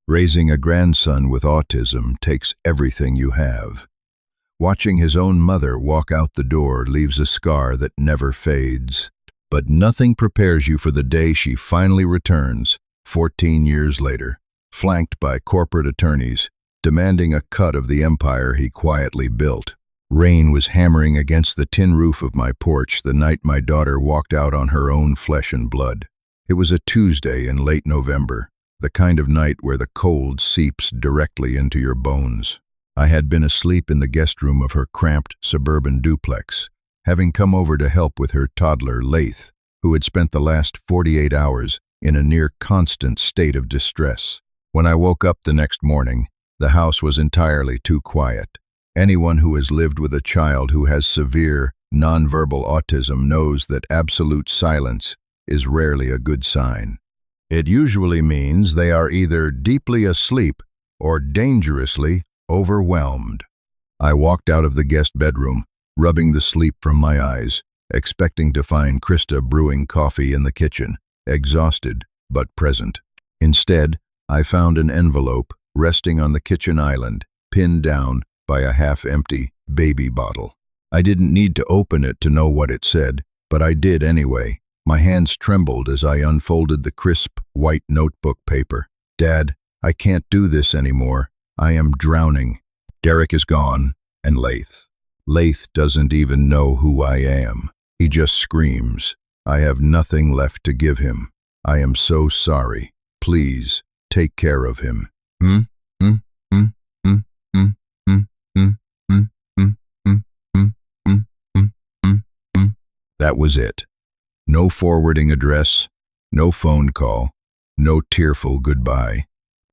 Raising a grandson with autism takes everything you have. Watching his own mother walk out the door leaves a scar that never fades. But nothing prepares you for the day she finally returns, 14 years later, flanked by corporate attorneys, demanding a cut of the empire he quietly built. Rain was hammering against the tin roof of my porch the night my daughter walked out on her own flesh and blood. It was a Tuesday in late November, the kind of night where the cold seeps directly into your bones. I had been asleep in the guest room of her cramped suburban duplex, having come over to help with her toddler, Laith, who had spent the last 48 hours in a near-constant state of distress. When I woke up the next morning, the house was entirely too quiet. Anyone who has lived with a child who has severe, nonverbal autism knows that absolute silence is rarely a good sign. It usually means they are either deeply asleep or dangerously overwhelmed. I walked out of the guest bedroom, rubbing the sleep from my eyes, expecting to find Krista brewing coffee in the kitchen, exhausted but present. Instead, I found an envelope resting on the kitchen island, pinned down by a half-empty baby bottle. I didn't need to open it to know what it said, but I did anyway. My hands trembled as I unfolded the crisp, white notebook paper. "Dad, I can't do this anymore. I am drowning. Derek is gone, and Laith. Laith doesn't even know who I am. He just screams. I have nothing left to give him. I am so sorry. Please, take care of him." That was it. No forwarding address, no phone call, no tearful goodbye.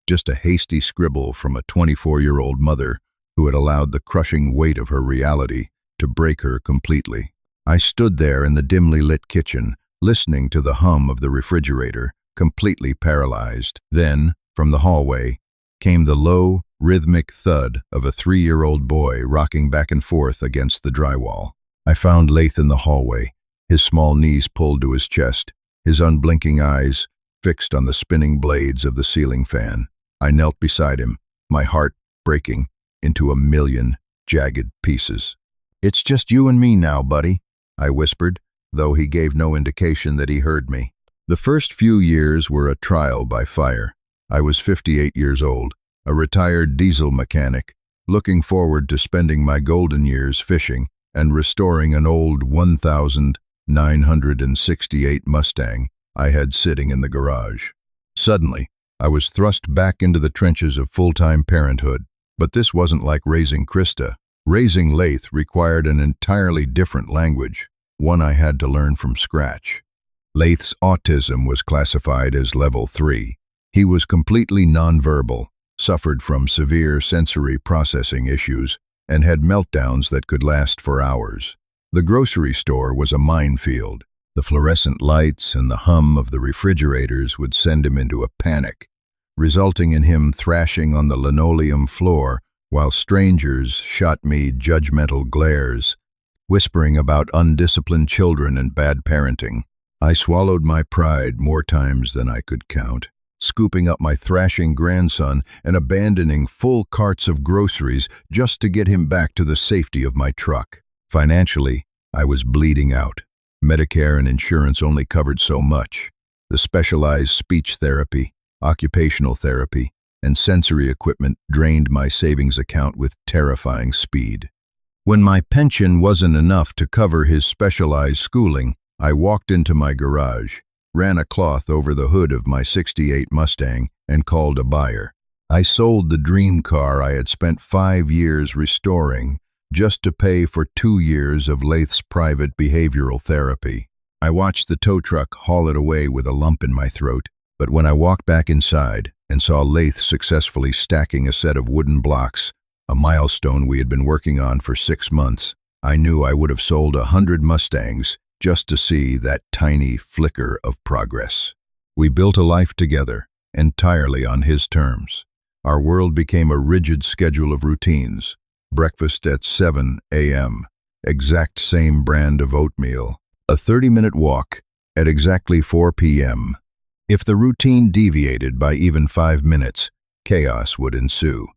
Just a hasty scribble from a 24-year-old mother who had allowed the crushing weight of her reality to break her completely. I stood there in the dimly lit kitchen, listening to the hum of the refrigerator, completely paralyzed. Then, from the hallway, came the low, rhythmic thud of a 3-year-old boy rocking back and forth against the drywall. I found Laith in the hallway, his small knees pulled to his chest, his unblinking eyes fixed on the spinning blades of the ceiling fan. I knelt beside him, my heart breaking into a million jagged pieces. "It's just you and me now, buddy," I whispered, though he gave no indication that he heard me. The first few years were a trial by fire. I was 58 years old, a retired diesel mechanic, looking forward to spending my golden years fishing and restoring an old 1968 Mustang I had sitting in the garage. Suddenly, I was thrust back into the trenches of full-time parenthood, but this wasn't like raising Krista. Raising Laith required an entirely different language, one I had to learn from scratch. Laith's autism was classified as level 3. He was completely nonverbal, suffered from severe sensory processing issues, and had meltdowns that could last for hours. The grocery store was a minefield. The fluorescent lights and the hum of the refrigerators would send him into a panic, resulting in him thrashing on the linoleum floor while strangers shot me judgmental glares, whispering about undisciplined children and bad parenting. I swallowed my pride more times than I could count, scooping up my thrashing grandson and abandoning full carts of groceries just to get him back to the safety of my truck. Financially, I was bleeding out. Medicare and insurance only covered so much. The specialized speech therapy, occupational therapy, and sensory equipment drained my savings account with terrifying speed. When my pension wasn't enough to cover his specialized schooling, I walked into my garage, ran a cloth over the hood of my '68 Mustang, and called a buyer. I sold the dream car I had spent 5 years restoring just to pay for 2 years of Laith's private behavioral therapy. I watched the tow truck haul it away with a lump in my throat, but when I walked back inside and saw Laith successfully stacking a set of wooden blocks, a milestone we had been working on for 6 months, I knew I would have sold 100 Mustangs just to see that tiny flicker of progress. We built a life together, entirely on his terms. Our world became a rigid schedule of routines. Breakfast at 7 a.m., exact same brand of oatmeal. A 30-minute walk at exactly 4 p.m. If the routine deviated by even 5 minutes, chaos would ensue.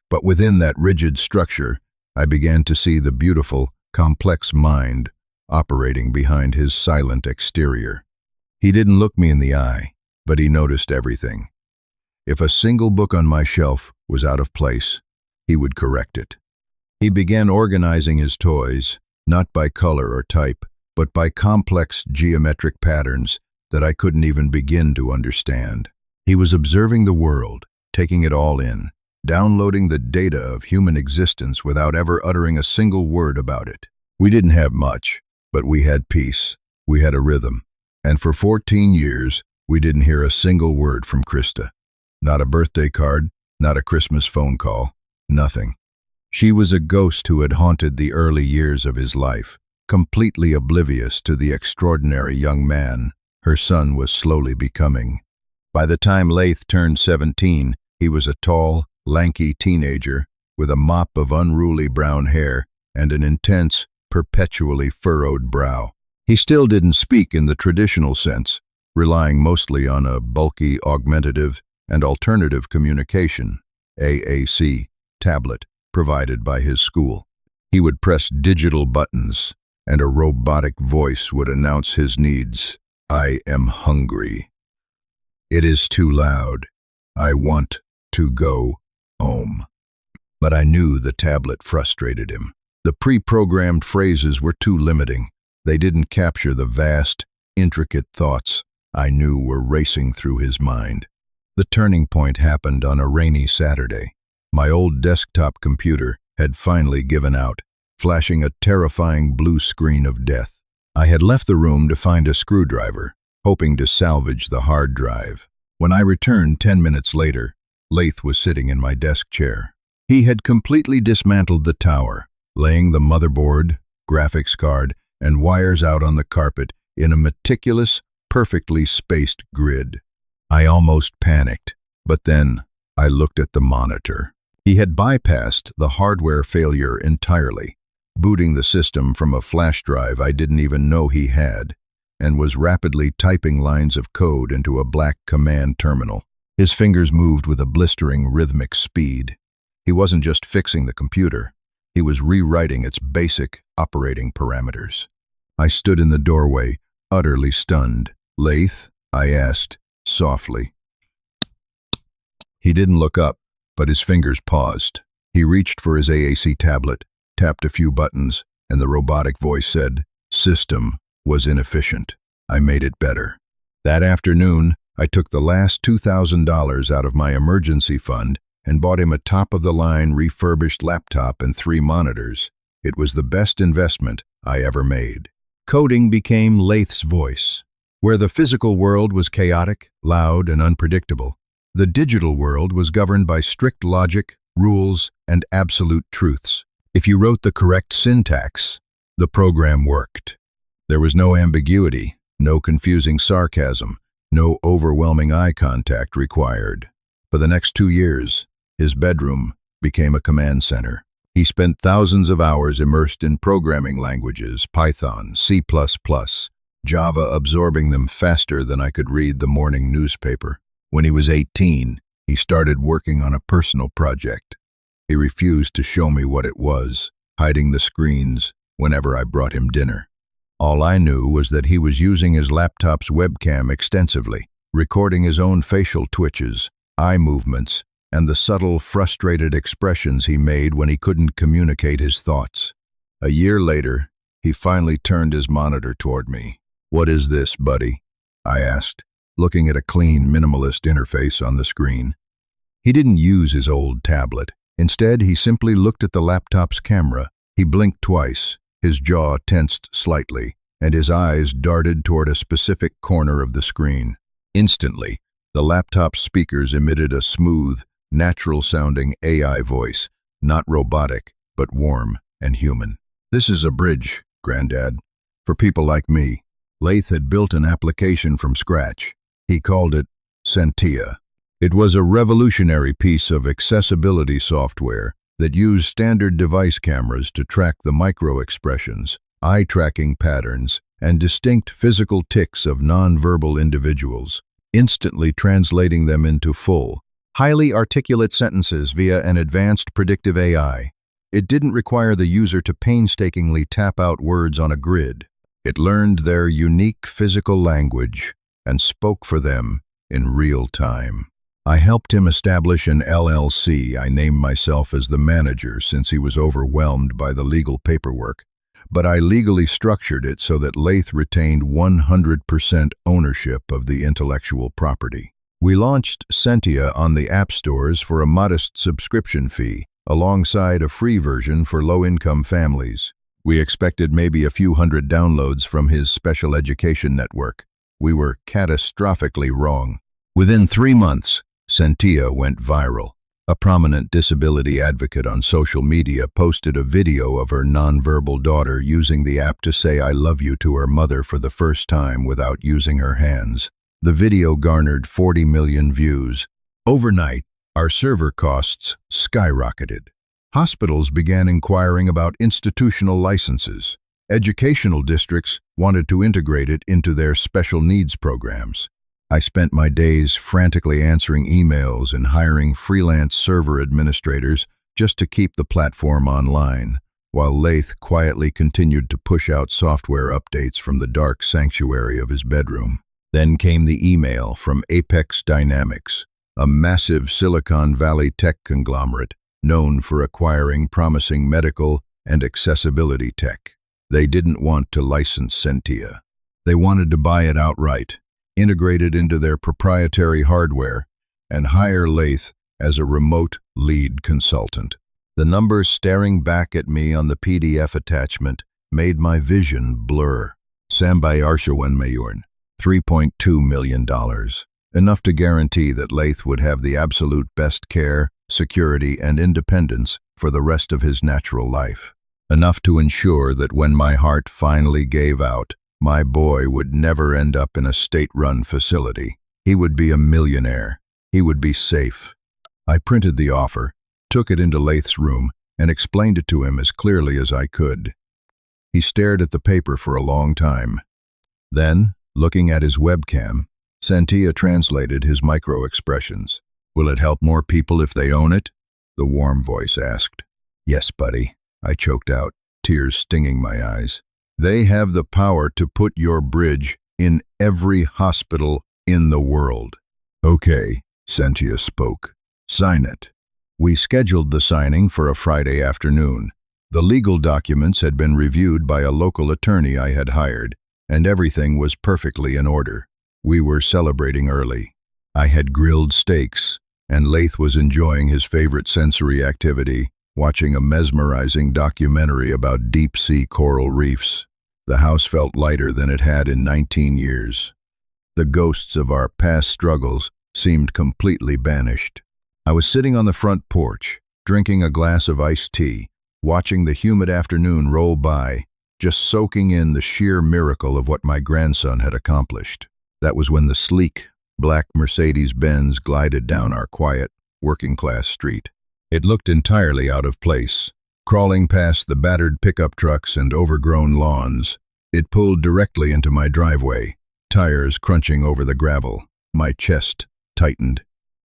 But within that rigid structure, I began to see the beautiful, complex mind operating behind his silent exterior. He didn't look me in the eye, but he noticed everything. If a single book on my shelf was out of place, he would correct it. He began organizing his toys, not by color or type, but by complex geometric patterns that I couldn't even begin to understand. He was observing the world, taking it all in, downloading the data of human existence without ever uttering a single word about it. We didn't have much, but we had peace. We had a rhythm. And for 14 years, we didn't hear a single word from Krista. Not a birthday card, not a Christmas phone call, nothing. She was a ghost who had haunted the early years of his life, completely oblivious to the extraordinary young man her son was slowly becoming. By the time Laith turned 17, he was a tall, lanky teenager with a mop of unruly brown hair and an intense, perpetually furrowed brow. He still didn't speak in the traditional sense, relying mostly on a bulky augmentative and alternative communication, AAC, tablet provided by his school. He would press digital buttons, and a robotic voice would announce his needs. I am hungry. It is too loud. I want to go home. But I knew the tablet frustrated him. The pre-programmed phrases were too limiting. They didn't capture the vast, intricate thoughts I knew were racing through his mind. The turning point happened on a rainy Saturday. My old desktop computer had finally given out, flashing a terrifying blue screen of death. I had left the room to find a screwdriver, hoping to salvage the hard drive. When I returned 10 minutes later, Laith was sitting in my desk chair. He had completely dismantled the tower, laying the motherboard, graphics card, and wires out on the carpet in a meticulous, perfectly spaced grid. I almost panicked, but then I looked at the monitor. He had bypassed the hardware failure entirely, booting the system from a flash drive I didn't even know he had, and was rapidly typing lines of code into a black command terminal. His fingers moved with a blistering rhythmic speed. He wasn't just fixing the computer, he was rewriting its basic operating parameters. I stood in the doorway, utterly stunned. Laith? I asked, softly. He didn't look up, but his fingers paused. He reached for his AAC tablet, tapped a few buttons, and the robotic voice said, "System was inefficient. I made it better." That afternoon, I took the last $2,000 out of my emergency fund and bought him a top-of-the-line refurbished laptop and 3 monitors. It was the best investment I ever made. Coding became Laith's voice. Where the physical world was chaotic, loud, and unpredictable, the digital world was governed by strict logic, rules, and absolute truths. If you wrote the correct syntax, the program worked. There was no ambiguity, no confusing sarcasm, no overwhelming eye contact required. For the next 2 years, his bedroom became a command center. He spent thousands of hours immersed in programming languages, Python, C++, Java, absorbing them faster than I could read the morning newspaper. When he was 18, he started working on a personal project. He refused to show me what it was, hiding the screens whenever I brought him dinner. All I knew was that he was using his laptop's webcam extensively, recording his own facial twitches, eye movements, and the subtle, frustrated expressions he made when he couldn't communicate his thoughts. A year later, he finally turned his monitor toward me. "What is this, buddy?" I asked, looking at a clean, minimalist interface on the screen. He didn't use his old tablet. Instead, he simply looked at the laptop's camera. He blinked twice, his jaw tensed slightly, and his eyes darted toward a specific corner of the screen. Instantly, the laptop's speakers emitted a smooth, natural-sounding AI voice, not robotic, but warm and human. "This is a bridge, Granddad, for people like me." Laith had built an application from scratch. He called it Sentia. It was a revolutionary piece of accessibility software that used standard device cameras to track the micro-expressions, eye-tracking patterns, and distinct physical tics of nonverbal individuals, instantly translating them into full, highly articulate sentences via an advanced predictive AI. It didn't require the user to painstakingly tap out words on a grid. It learned their unique physical language and spoke for them in real time. I helped him establish an LLC. I named myself as the manager since he was overwhelmed by the legal paperwork, but I legally structured it so that Laith retained 100% ownership of the intellectual property. We launched Sentia on the app stores for a modest subscription fee, alongside a free version for low-income families. We expected maybe a few hundred downloads from his special education network. We were catastrophically wrong. Within 3 months, Sentia went viral. A prominent disability advocate on social media posted a video of her nonverbal daughter using the app to say "I love you" to her mother for the first time without using her hands. The video garnered 40 million views. Overnight, our server costs skyrocketed. Hospitals began inquiring about institutional licenses. Educational districts wanted to integrate it into their special needs programs. I spent my days frantically answering emails and hiring freelance server administrators just to keep the platform online, while Laith quietly continued to push out software updates from the dark sanctuary of his bedroom. Then came the email from Apex Dynamics, a massive Silicon Valley tech conglomerate known for acquiring promising medical and accessibility tech. They didn't want to license Sentia. They wanted to buy it outright, integrate it into their proprietary hardware, and hire Laith as a remote lead consultant. The numbers staring back at me on the PDF attachment made my vision blur. Sambai Arshawan Mayorn, $3.2 million. Enough to guarantee that Laith would have the absolute best care, security, and independence for the rest of his natural life. Enough to ensure that when my heart finally gave out, my boy would never end up in a state-run facility. He would be a millionaire. He would be safe. I printed the offer, took it into Laith's room, and explained it to him as clearly as I could. He stared at the paper for a long time. Then, looking at his webcam, Sentia translated his micro-expressions. "Will it help more people if they own it?" the warm voice asked. "Yes, buddy," I choked out, tears stinging my eyes. "They have the power to put your bridge in every hospital in the world." "Okay," Sentia spoke. "Sign it." We scheduled the signing for a Friday afternoon. The legal documents had been reviewed by a local attorney I had hired, and everything was perfectly in order. We were celebrating early. I had grilled steaks, and Laith was enjoying his favorite sensory activity, watching a mesmerizing documentary about deep-sea coral reefs. The house felt lighter than it had in 19 years. The ghosts of our past struggles seemed completely banished. I was sitting on the front porch, drinking a glass of iced tea, watching the humid afternoon roll by, just soaking in the sheer miracle of what my grandson had accomplished. That was when the sleek, black Mercedes-Benz glided down our quiet, working-class street. It looked entirely out of place. Crawling past the battered pickup trucks and overgrown lawns, it pulled directly into my driveway, tires crunching over the gravel. My chest tightened.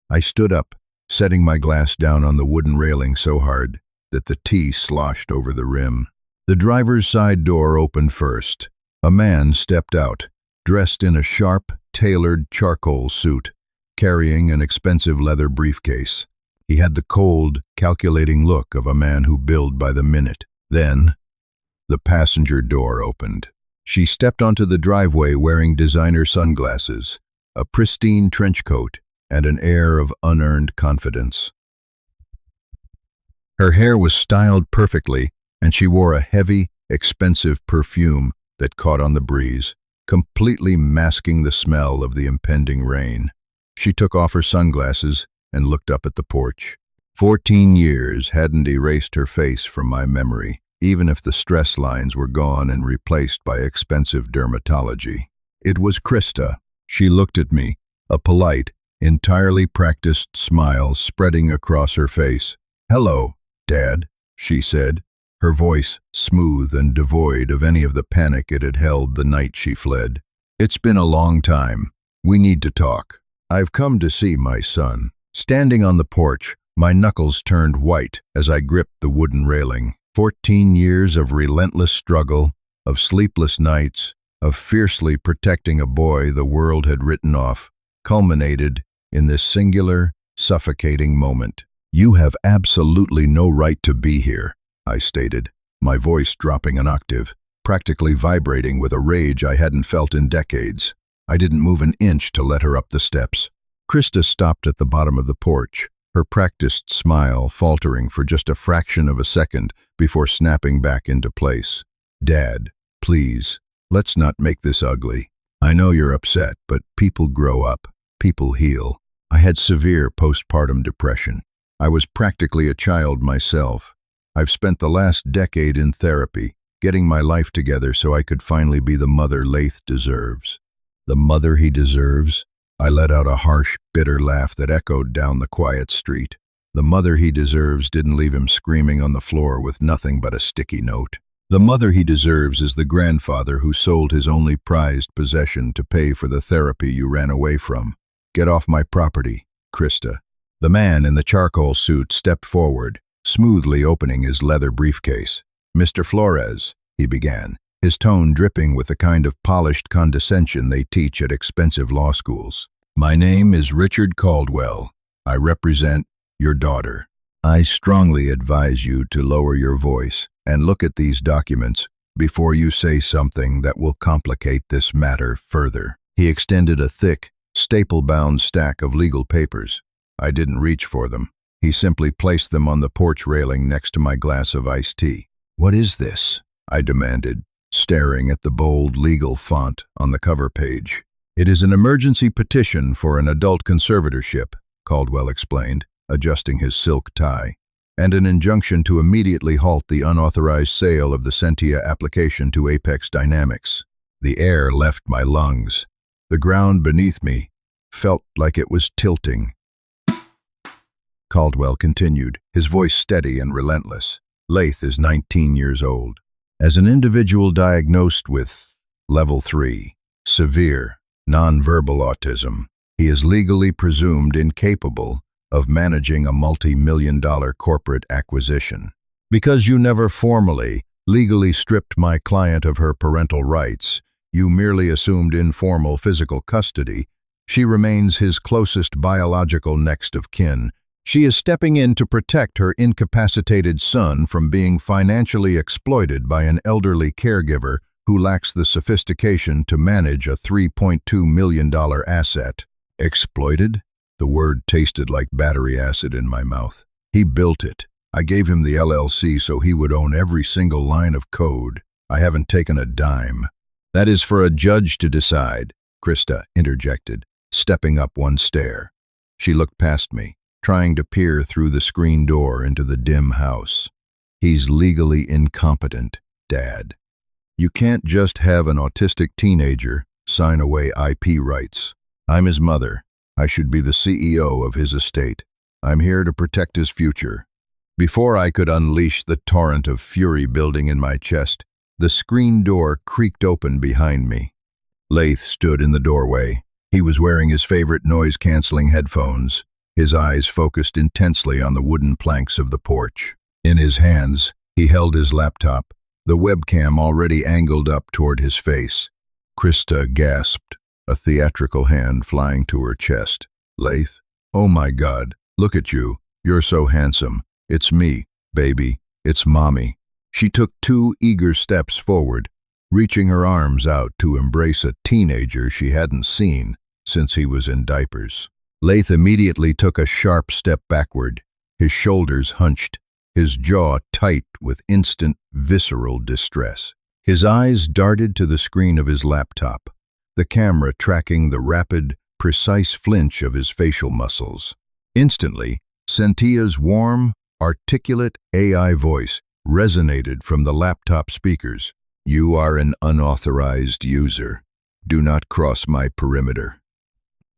I stood up, setting my glass down on the wooden railing so hard that the tea sloshed over the rim. The driver's side door opened first. A man stepped out, dressed in a sharp, tailored charcoal suit, carrying an expensive leather briefcase. He had the cold, calculating look of a man who billed by the minute. Then, the passenger door opened. She stepped onto the driveway wearing designer sunglasses, a pristine trench coat, and an air of unearned confidence. Her hair was styled perfectly, and she wore a heavy, expensive perfume that caught on the breeze, completely masking the smell of the impending rain. She took off her sunglasses and looked up at the porch. 14 years hadn't erased her face from my memory, even if the stress lines were gone and replaced by expensive dermatology. It was Krista. She looked at me, a polite, entirely practiced smile spreading across her face. "Hello, Dad," she said, her voice smooth and devoid of any of the panic it had held the night she fled. "It's been a long time. We need to talk. I've come to see my son." Standing on the porch, my knuckles turned white as I gripped the wooden railing. 14 years of relentless struggle, of sleepless nights, of fiercely protecting a boy the world had written off, culminated in this singular, suffocating moment. "You have absolutely no right to be here," I stated, my voice dropping an octave, practically vibrating with a rage I hadn't felt in decades. I didn't move an inch to let her up the steps. Krista stopped at the bottom of the porch, her practiced smile faltering for just a fraction of a second before snapping back into place. "Dad, please, let's not make this ugly. I know you're upset, but people grow up. People heal. I had severe postpartum depression. I was practically a child myself. I've spent the last decade in therapy, getting my life together so I could finally be the mother Laith deserves." "The mother he deserves?" I let out a harsh, bitter laugh that echoed down the quiet street. The mother he deserves didn't leave him screaming on the floor with nothing but a sticky note. The mother he deserves is the grandfather who sold his only prized possession to pay for the therapy you ran away from. "Get off my property, Krista." The man in the charcoal suit stepped forward, smoothly opening his leather briefcase. "Mr. Flores," he began, his tone dripping with the kind of polished condescension they teach at expensive law schools. "My name is Richard Caldwell. I represent your daughter. I strongly advise you to lower your voice and look at these documents before you say something that will complicate this matter further." He extended a thick, staple-bound stack of legal papers. I didn't reach for them. He simply placed them on the porch railing next to my glass of iced tea. "What is this?" I demanded, staring at the bold legal font on the cover page. "It is an emergency petition for an adult conservatorship," Caldwell explained, adjusting his silk tie, "and an injunction to immediately halt the unauthorized sale of the Sentia application to Apex Dynamics." The air left my lungs. The ground beneath me felt like it was tilting. Caldwell continued, his voice steady and relentless. "Laith is 19 years old. As an individual diagnosed with level 3, severe, nonverbal autism, he is legally presumed incapable of managing a multi-million-dollar corporate acquisition. Because you never formally, legally stripped my client of her parental rights, you merely assumed informal physical custody, she remains his closest biological next of kin. She is stepping in to protect her incapacitated son from being financially exploited by an elderly caregiver who lacks the sophistication to manage a $3.2 million asset." Exploited? The word tasted like battery acid in my mouth. He built it. I gave him the LLC so he would own every single line of code. I haven't taken a dime. "That is for a judge to decide," Krista interjected, stepping up one stair. She looked past me, trying to peer through the screen door into the dim house. "He's legally incompetent, Dad. You can't just have an autistic teenager sign away IP rights. I'm his mother. I should be the CEO of his estate. I'm here to protect his future." Before I could unleash the torrent of fury building in my chest, the screen door creaked open behind me. Laith stood in the doorway. He was wearing his favorite noise-canceling headphones, his eyes focused intensely on the wooden planks of the porch. In his hands, he held his laptop, the webcam already angled up toward his face. Krista gasped, a theatrical hand flying to her chest. "Laith? Oh my God, look at you. You're so handsome. It's me, baby. It's Mommy." She took 2 eager steps forward, reaching her arms out to embrace a teenager she hadn't seen since he was in diapers. Laith immediately took a sharp step backward, his shoulders hunched, his jaw tight with instant, visceral distress. His eyes darted to the screen of his laptop, the camera tracking the rapid, precise flinch of his facial muscles. Instantly, Sentia's warm, articulate AI voice resonated from the laptop speakers. "You are an unauthorized user. Do not cross my perimeter."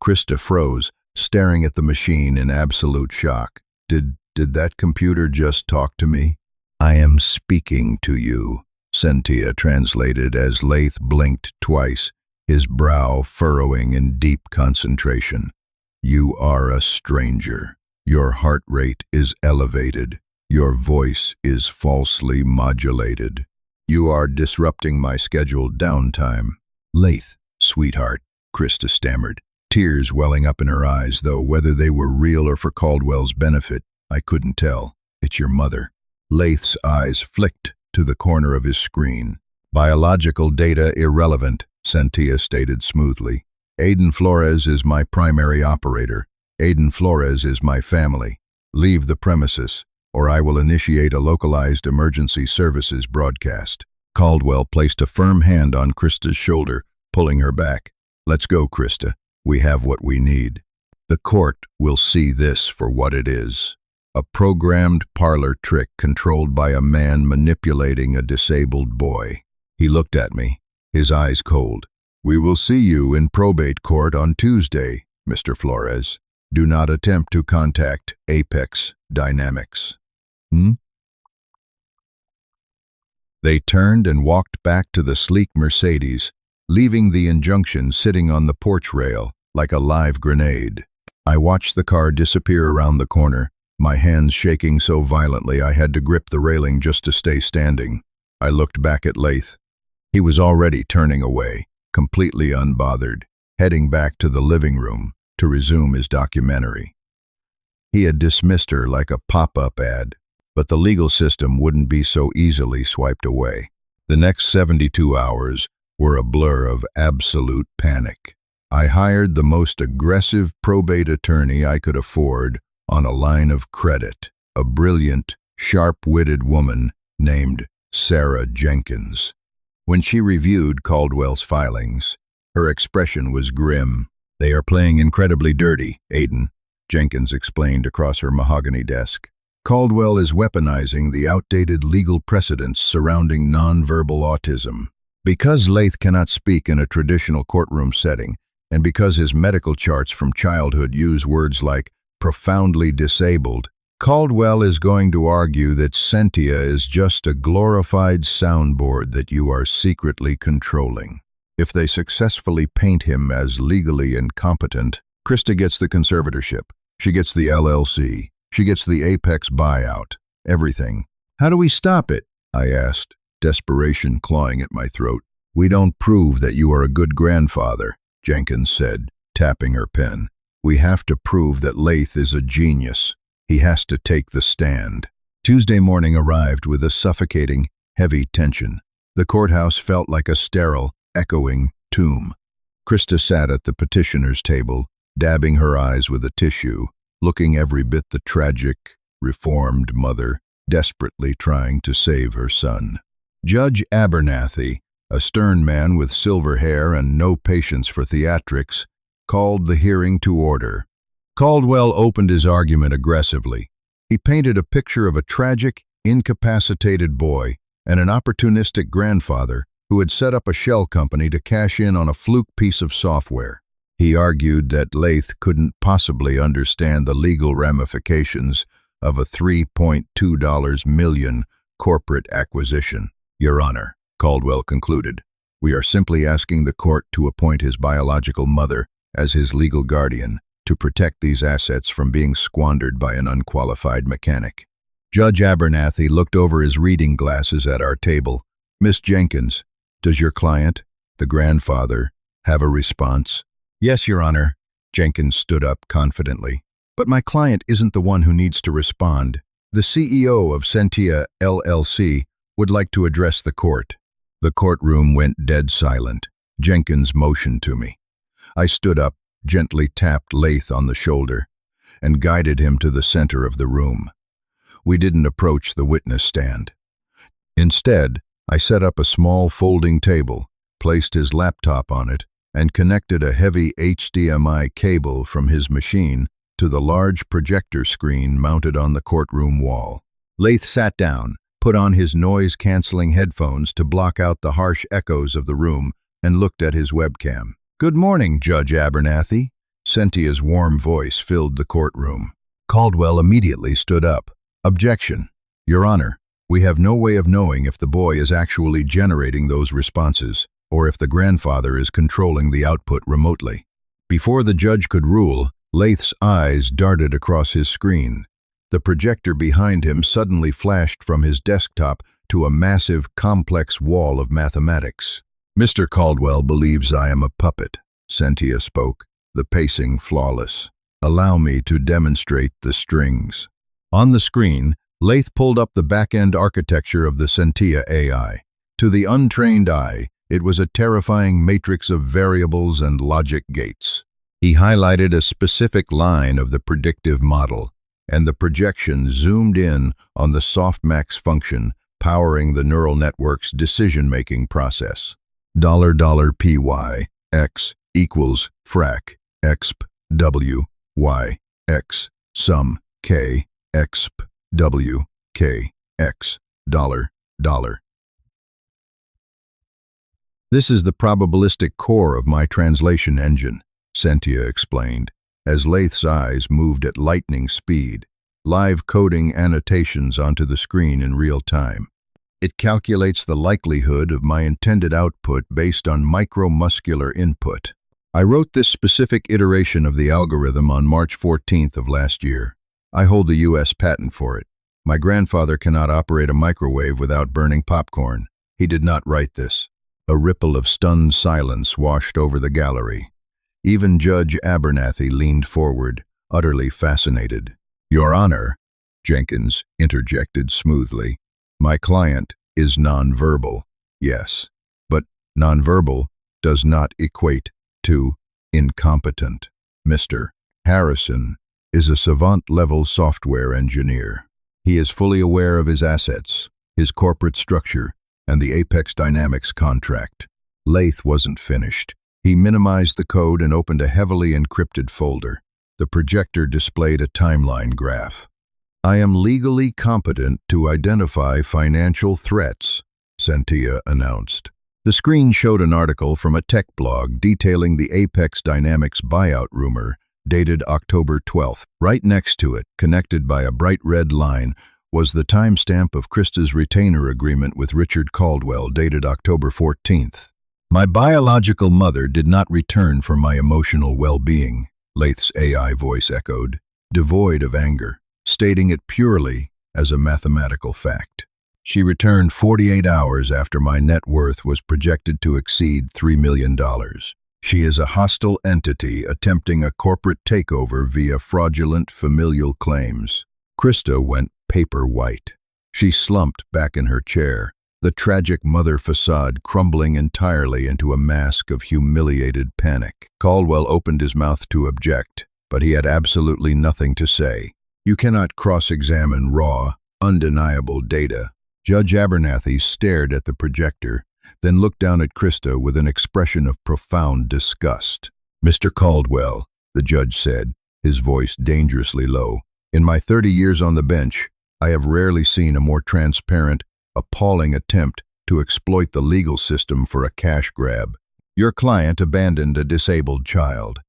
Krista froze, staring at the machine in absolute shock. Did that computer just talk to me?" "I am speaking to you," Sentia translated as Laith blinked twice, his brow furrowing in deep concentration. You are a stranger. Your heart rate is elevated. Your voice is falsely modulated. You are disrupting my scheduled downtime. Laith, sweetheart, Krista stammered, tears welling up in her eyes, though whether they were real or for Caldwell's benefit, I couldn't tell. It's your mother. Laith's eyes flicked to the corner of his screen. Biological data irrelevant, Sentia stated smoothly. Aiden Flores is my primary operator. Aiden Flores is my family. Leave the premises, or I will initiate a localized emergency services broadcast. Caldwell placed a firm hand on Krista's shoulder, pulling her back. Let's go, Krista. We have what we need. The court will see this for what it is. A programmed parlor trick controlled by a man manipulating a disabled boy. He looked at me, his eyes cold. We will see you in probate court on Tuesday, Mr. Flores. Do not attempt to contact Apex Dynamics. They turned and walked back to the sleek Mercedes, leaving the injunction sitting on the porch rail like a live grenade. I watched the car disappear around the corner, my hands shaking so violently I had to grip the railing just to stay standing. I looked back at Laith. He was already turning away, completely unbothered, heading back to the living room to resume his documentary. He had dismissed her like a pop-up ad, but the legal system wouldn't be so easily swiped away. The next 72 hours were a blur of absolute panic. I hired the most aggressive probate attorney I could afford on a line of credit, a brilliant, sharp-witted woman named Sarah Jenkins. When she reviewed Caldwell's filings, her expression was grim. They are playing incredibly dirty, Aiden, Jenkins explained across her mahogany desk. Caldwell is weaponizing the outdated legal precedents surrounding nonverbal autism. Because Laith cannot speak in a traditional courtroom setting, and because his medical charts from childhood use words like profoundly disabled, Caldwell is going to argue that Sentia is just a glorified soundboard that you are secretly controlling. If they successfully paint him as legally incompetent, Krista gets the conservatorship. She gets the LLC. She gets the Apex buyout. Everything. How do we stop it? I asked, desperation clawing at my throat. We don't prove that you are a good grandfather, Jenkins said, tapping her pen. We have to prove that Laith is a genius. He has to take the stand. Tuesday morning arrived with a suffocating, heavy tension. The courthouse felt like a sterile, echoing tomb. Krista sat at the petitioner's table, dabbing her eyes with a tissue, looking every bit the tragic, reformed mother, desperately trying to save her son. Judge Abernathy, a stern man with silver hair and no patience for theatrics, called the hearing to order. Caldwell opened his argument aggressively. He painted a picture of a tragic, incapacitated boy and an opportunistic grandfather who had set up a shell company to cash in on a fluke piece of software. He argued that Laith couldn't possibly understand the legal ramifications of a $3.2 million corporate acquisition. Your Honor, Caldwell concluded, we are simply asking the court to appoint his biological mother as his legal guardian to protect these assets from being squandered by an unqualified mechanic. Judge Abernathy looked over his reading glasses at our table. Miss Jenkins, does your client, the grandfather, have a response? Yes, Your Honor. Jenkins stood up confidently. But my client isn't the one who needs to respond. The CEO of Sentia LLC would like to address the court. The courtroom went dead silent. Jenkins motioned to me. I stood up, gently tapped Laith on the shoulder, and guided him to the center of the room. We didn't approach the witness stand. Instead, I set up a small folding table, placed his laptop on it, and connected a heavy HDMI cable from his machine to the large projector screen mounted on the courtroom wall. Laith sat down, put on his noise-canceling headphones to block out the harsh echoes of the room, and looked at his webcam. Good morning, Judge Abernathy. Sentia's warm voice filled the courtroom. Caldwell immediately stood up. Objection. Your Honor, we have no way of knowing if the boy is actually generating those responses, or if the grandfather is controlling the output remotely. Before the judge could rule, Lath's eyes darted across his screen. The projector behind him suddenly flashed from his desktop to a massive, complex wall of mathematics. "Mr. Caldwell believes I am a puppet," Cynthia spoke, the pacing flawless. "Allow me to demonstrate the strings." On the screen, Lath pulled up the back-end architecture of the Cynthia AI. To the untrained eye, it was a terrifying matrix of variables and logic gates. He highlighted a specific line of the predictive model, and the projection zoomed in on the softmax function powering the neural network's decision-making process. $py x equals frac exp w y x sum k exp w k x $. "This is the probabilistic core of my translation engine," Cynthia explained, as Lath's eyes moved at lightning speed, live coding annotations onto the screen in real time. "It calculates the likelihood of my intended output based on micromuscular input. I wrote this specific iteration of the algorithm on March 14th of last year. I hold the U.S. patent for it. My grandfather cannot operate a microwave without burning popcorn. He did not write this." A ripple of stunned silence washed over the gallery. Even Judge Abernathy leaned forward, utterly fascinated. "Your Honor," Jenkins interjected smoothly, "my client is nonverbal, yes, but nonverbal does not equate to incompetent. Mr. Harrison is a savant-level software engineer. He is fully aware of his assets, his corporate structure, and the Apex Dynamics contract." Lath wasn't finished. He minimized the code and opened a heavily encrypted folder. The projector displayed a timeline graph. "I am legally competent to identify financial threats," Cynthia announced. The screen showed an article from a tech blog detailing the Apex Dynamics buyout rumor, dated October 12th. Right next to it, connected by a bright red line, was the timestamp of Krista's retainer agreement with Richard Caldwell, dated October 14th. "My biological mother did not return for my emotional well-being," Lath's AI voice echoed, devoid of anger, stating it purely as a mathematical fact. "She returned 48 hours after my net worth was projected to exceed $3 million. She is a hostile entity attempting a corporate takeover via fraudulent familial claims." Krista went paper white. She slumped back in her chair, the tragic mother facade crumbling entirely into a mask of humiliated panic. Caldwell opened his mouth to object, but he had absolutely nothing to say. "You cannot cross-examine raw, undeniable data." Judge Abernathy stared at the projector, then looked down at Krista with an expression of profound disgust. "Mr. Caldwell," the judge said, his voice dangerously low, "in my 30 years on the bench, I have rarely seen a more transparent, appalling attempt to exploit the legal system for a cash grab. Your client abandoned a disabled child,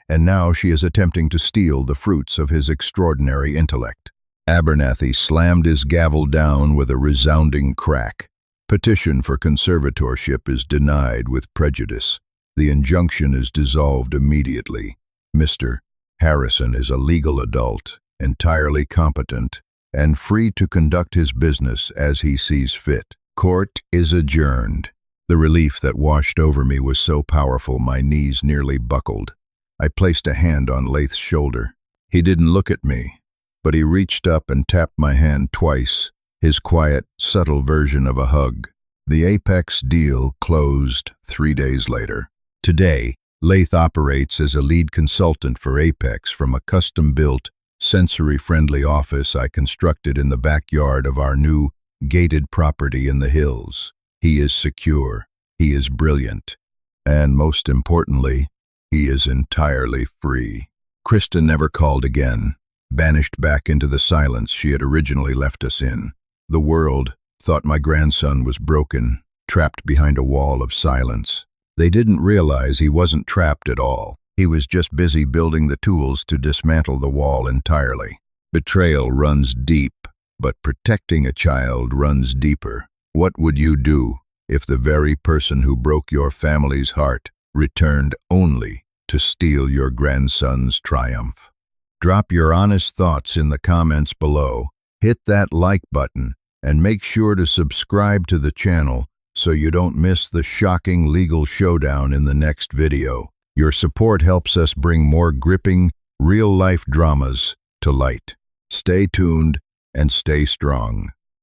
and now she is attempting to steal the fruits of his extraordinary intellect." Abernathy slammed his gavel down with a resounding crack. "Petition for conservatorship is denied with prejudice. The injunction is dissolved immediately. Mr. Harrison is a legal adult, entirely competent, and free to conduct his business as he sees fit. Court is adjourned." The relief that washed over me was so powerful my knees nearly buckled. I placed a hand on Lath's shoulder. He didn't look at me, but he reached up and tapped my hand twice, his quiet, subtle version of a hug. The Apex deal closed 3 days later. Today, Lath operates as a lead consultant for Apex from a custom-built, sensory-friendly office I constructed in the backyard of our new, gated property in the hills. He is secure, he is brilliant, and most importantly, he is entirely free. Krista never called again, banished back into the silence she had originally left us in. The world thought my grandson was broken, trapped behind a wall of silence. They didn't realize he wasn't trapped at all. He was just busy building the tools to dismantle the wall entirely. Betrayal runs deep, but protecting a child runs deeper. What would you do if the very person who broke your family's heart returned only to steal your grandson's triumph. Drop your honest thoughts in the comments below, hit that like button, and make sure to subscribe to the channel so you don't miss the shocking legal showdown in the next video. Your support helps us bring more gripping, real-life dramas to light. Stay tuned and stay strong.